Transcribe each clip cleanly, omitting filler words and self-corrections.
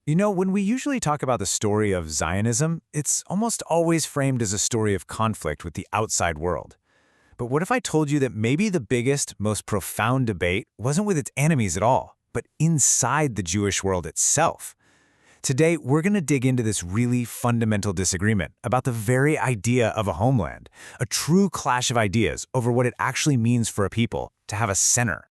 You know, when we usually talk about the story of Zionism, it's almost always framed as a story of conflict with the outside world. But what if I told you that maybe the biggest, most profound debate wasn't with its enemies at all, but inside the Jewish world itself? Today, we're going to dig into this really fundamental disagreement about the very idea of a homeland, a true clash of ideas over what it actually means for a people to have a center.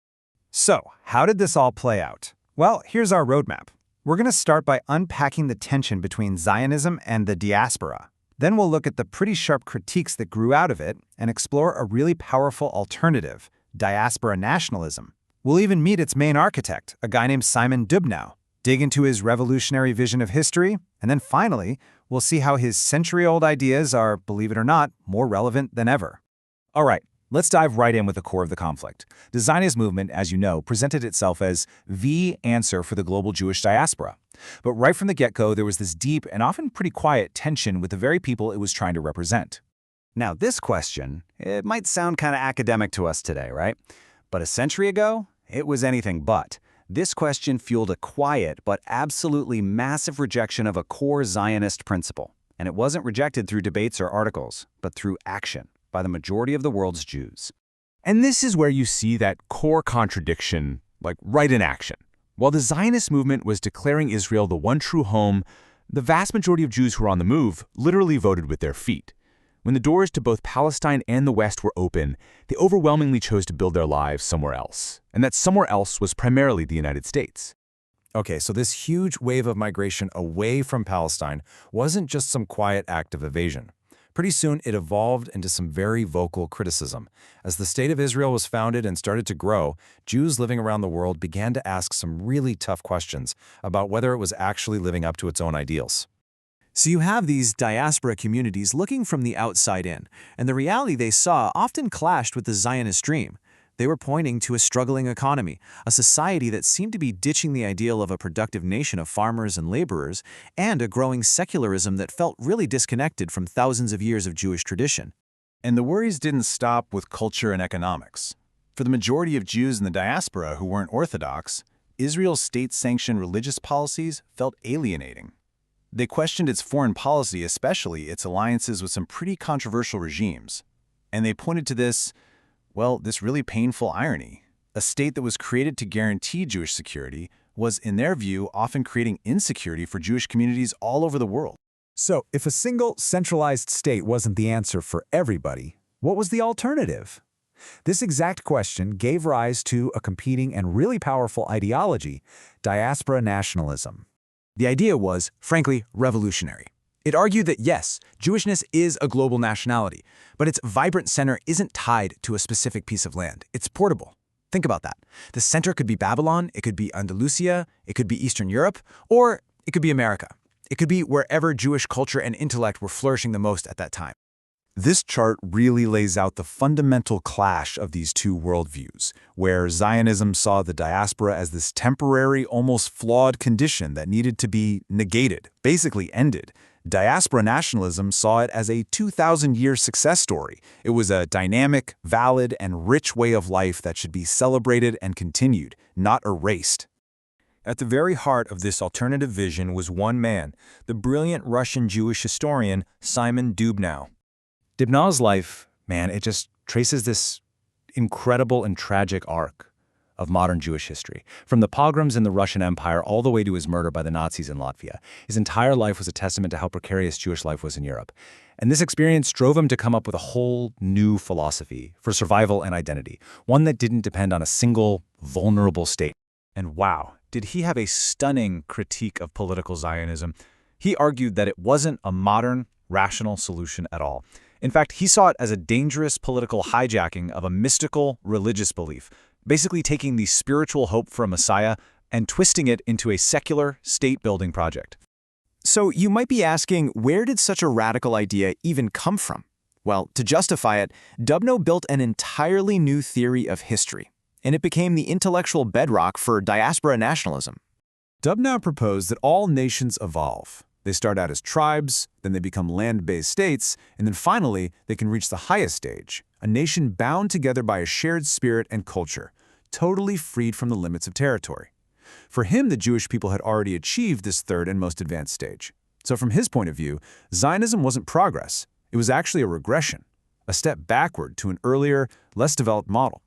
So, how did this all play out? Well, here's our roadmap. We're going to start by unpacking the tension between Zionism and the diaspora. Then we'll look at the pretty sharp critiques that grew out of it and explore a really powerful alternative, diaspora nationalism. We'll even meet its main architect, a guy named Simon Dubnow, dig into his revolutionary vision of history, and then finally, we'll see how his century-old ideas are, believe it or not, more relevant than ever. All right, let's dive right in with the core of the conflict. The Zionist movement, as you know, presented itself as the answer for the global Jewish diaspora. But right from the get-go, there was this deep and often pretty quiet tension with the very people it was trying to represent. Now, this question, it might sound kind of academic to us today, right? But a century ago, it was anything but. This question fueled a quiet but absolutely massive rejection of a core Zionist principle. And it wasn't rejected through debates or articles, but through action by the majority of the world's Jews. And this is where you see that core contradiction, like right in action. While the Zionist movement was declaring Israel the one true home, the vast majority of Jews who were on the move literally voted with their feet. When the doors to both Palestine and the West were open, they overwhelmingly chose to build their lives somewhere else. And that somewhere else was primarily the United States. Okay, so this huge wave of migration away from Palestine wasn't just some quiet act of evasion. Pretty soon, it evolved into some very vocal criticism. As the State of Israel was founded and started to grow, Jews living around the world began to ask some really tough questions about whether it was actually living up to its own ideals. So you have these diaspora communities looking from the outside in, and the reality they saw often clashed with the Zionist dream. They were pointing to a struggling economy, a society that seemed to be ditching the ideal of a productive nation of farmers and laborers, and a growing secularism that felt really disconnected from thousands of years of Jewish tradition. And the worries didn't stop with culture and economics. For the majority of Jews in the diaspora who weren't Orthodox, Israel's state-sanctioned religious policies felt alienating. They questioned its foreign policy, especially its alliances with some pretty controversial regimes. And they pointed to this really painful irony. A state that was created to guarantee Jewish security was, in their view, often creating insecurity for Jewish communities all over the world. So, if a single, centralized state wasn't the answer for everybody, what was the alternative? This exact question gave rise to a competing and really powerful ideology, diaspora nationalism. The idea was, frankly, revolutionary. It argued that yes, Jewishness is a global nationality, but its vibrant center isn't tied to a specific piece of land. It's portable. Think about that. The center could be Babylon, it could be Andalusia, it could be Eastern Europe, or it could be America. It could be wherever Jewish culture and intellect were flourishing the most at that time. This chart really lays out the fundamental clash of these two worldviews, where Zionism saw the diaspora as this temporary, almost flawed condition that needed to be negated, basically ended. Diaspora nationalism saw it as a 2,000-year success story. It was a dynamic, valid, and rich way of life that should be celebrated and continued, not erased. At the very heart of this alternative vision was one man, the brilliant Russian Jewish historian Simon Dubnow. Dubnow's life, it just traces this incredible and tragic arc of modern Jewish history. From the pogroms in the Russian Empire all the way to his murder by the Nazis in Latvia, his entire life was a testament to how precarious Jewish life was in Europe. And this experience drove him to come up with a whole new philosophy for survival and identity, one that didn't depend on a single, vulnerable state. And wow, did he have a stunning critique of political Zionism. He argued that it wasn't a modern, rational solution at all. In fact, he saw it as a dangerous political hijacking of a mystical religious belief, basically taking the spiritual hope for a Messiah and twisting it into a secular, state-building project. So you might be asking, where did such a radical idea even come from? Well, to justify it, Dubnow built an entirely new theory of history, and it became the intellectual bedrock for diaspora nationalism. Dubnow proposed that all nations evolve. They start out as tribes, then they become land-based states, and then finally, they can reach the highest stage, a nation bound together by a shared spirit and culture, totally freed from the limits of territory. For him, the Jewish people had already achieved this third and most advanced stage. So from his point of view, Zionism wasn't progress. It was actually a regression, a step backward to an earlier, less developed model.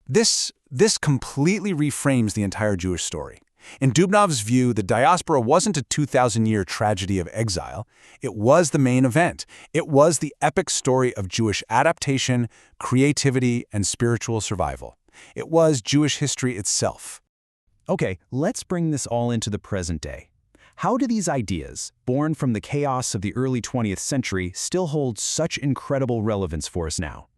This completely reframes the entire Jewish story. In Dubnov's view, the diaspora wasn't a 2,000-year tragedy of exile. It was the main event. It was the epic story of Jewish adaptation, creativity, and spiritual survival. It was Jewish history itself. Okay, let's bring this all into the present day. How do these ideas, born from the chaos of the early 20th century, still hold such incredible relevance for us now?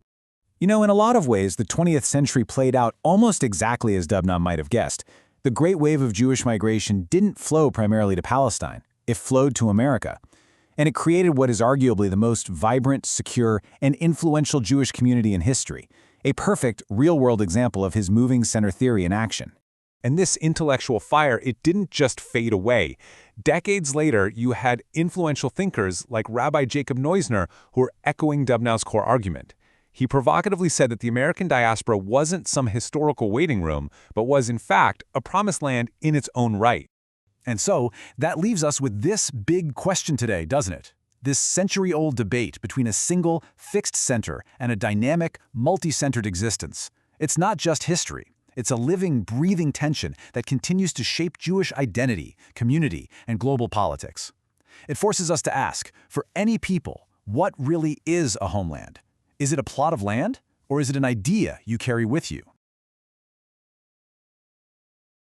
You know, in a lot of ways, the 20th century played out almost exactly as Dubnov might have guessed. The great wave of Jewish migration didn't flow primarily to Palestine. It flowed to America. And it created what is arguably the most vibrant, secure, and influential Jewish community in history. A perfect, real-world example of his moving center theory in action. And this intellectual fire, it didn't just fade away. Decades later, you had influential thinkers like Rabbi Jacob Neusner who were echoing Dubnov's core argument. He provocatively said that the American diaspora wasn't some historical waiting room, but was, in fact, a promised land in its own right. And so, that leaves us with this big question today, doesn't it? This century-old debate between a single, fixed center and a dynamic, multi-centered existence. It's not just history. It's a living, breathing tension that continues to shape Jewish identity, community, and global politics. It forces us to ask, for any people, what really is a homeland? Is it a plot of land, or is it an idea you carry with you?